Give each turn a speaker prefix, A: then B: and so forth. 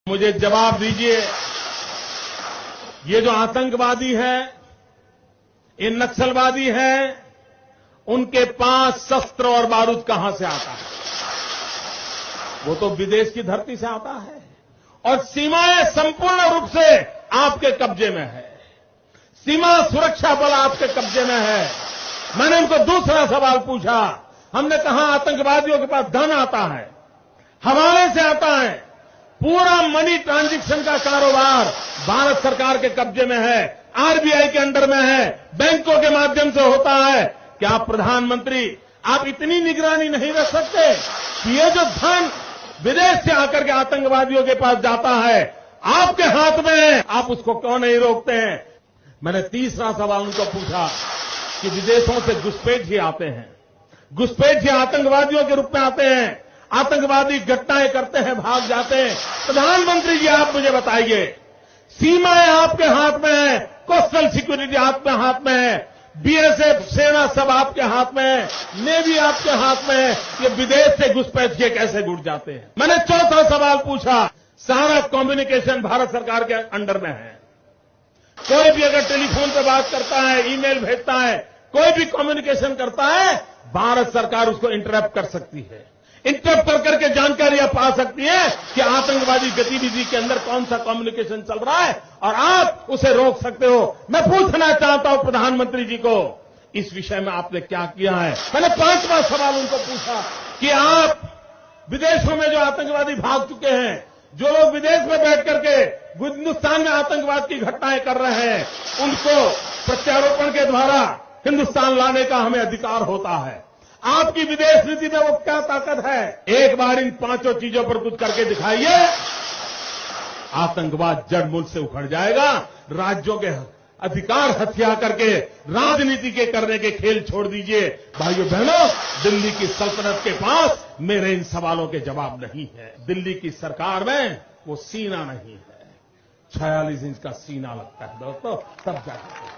A: मुझे जवाब दीजिए, ये जो आतंकवादी है, ये नक्सलवादी है, उनके पास शस्त्र और बारूद कहां से आता है? वो तो विदेश की धरती से आता है और सीमाएं संपूर्ण रूप से आपके कब्जे में है। सीमा सुरक्षा बल आपके कब्जे में है। मैंने उनको दूसरा सवाल पूछा। हमने कहा आतंकवादियों के पास धन आता है, हवाले से आता है, पूरा मनी ट्रांजैक्शन का कारोबार भारत सरकार के कब्जे में है, आरबीआई के अंडर में है, बैंकों के माध्यम से होता है। क्या प्रधानमंत्री आप इतनी निगरानी नहीं रख सकते कि ये जो धन विदेश से आकर के आतंकवादियों के पास जाता है आपके हाथ में है, आप उसको क्यों नहीं रोकते हैं? मैंने तीसरा सवाल उनको पूछा कि विदेशों से घुसपैठ आते हैं, घुसपैठ आतंकवादियों के रूप में आते हैं, आतंकवादी घटनाएं करते हैं, भाग जाते हैं। प्रधानमंत्री जी आप मुझे बताइए, सीमाएं आपके हाथ में है, कोस्टल सिक्योरिटी आपके हाथ में है, बीएसएफ सेना सब आपके हाथ में है, नेवी आपके हाथ में है, ये विदेश से घुसपैठ कैसे घुस जाते हैं? मैंने चौथा सवाल पूछा, सारा कम्युनिकेशन भारत सरकार के अंडर में है। कोई भी अगर टेलीफोन पे बात करता है, ईमेल भेजता है, कोई भी कम्युनिकेशन करता है, भारत सरकार उसको इंटरप्ट कर सकती है। इंटरप्ट कर करके जानकारियां पा सकती है कि आतंकवादी गतिविधि के अंदर कौन सा कम्युनिकेशन चल रहा है और आप उसे रोक सकते हो। मैं पूछना चाहता हूं प्रधानमंत्री जी को, इस विषय में आपने क्या किया है? मैंने पांचवा सवाल उनको पूछा कि आप विदेशों में जो आतंकवादी भाग चुके हैं, जो लोग विदेश में बैठ करके हिंदुस्तान में आतंकवाद की घटनाएं कर रहे हैं, उनको प्रत्यारोपण के द्वारा हिंदुस्तान लाने का हमें अधिकार होता है। आपकी विदेश नीति में वो क्या ताकत है? एक बार इन पांचों चीजों पर कुछ करके दिखाइए, आतंकवाद जड़ मूल से उखड़ जाएगा। राज्यों के अधिकार हथिया करके राजनीति के करने के खेल छोड़ दीजिए। भाइयों बहनों, दिल्ली की सल्तनत के पास मेरे इन सवालों के जवाब नहीं है। दिल्ली की सरकार में वो सीना नहीं है, 46 इंच का सीना लगता है दोस्तों, तब जाकर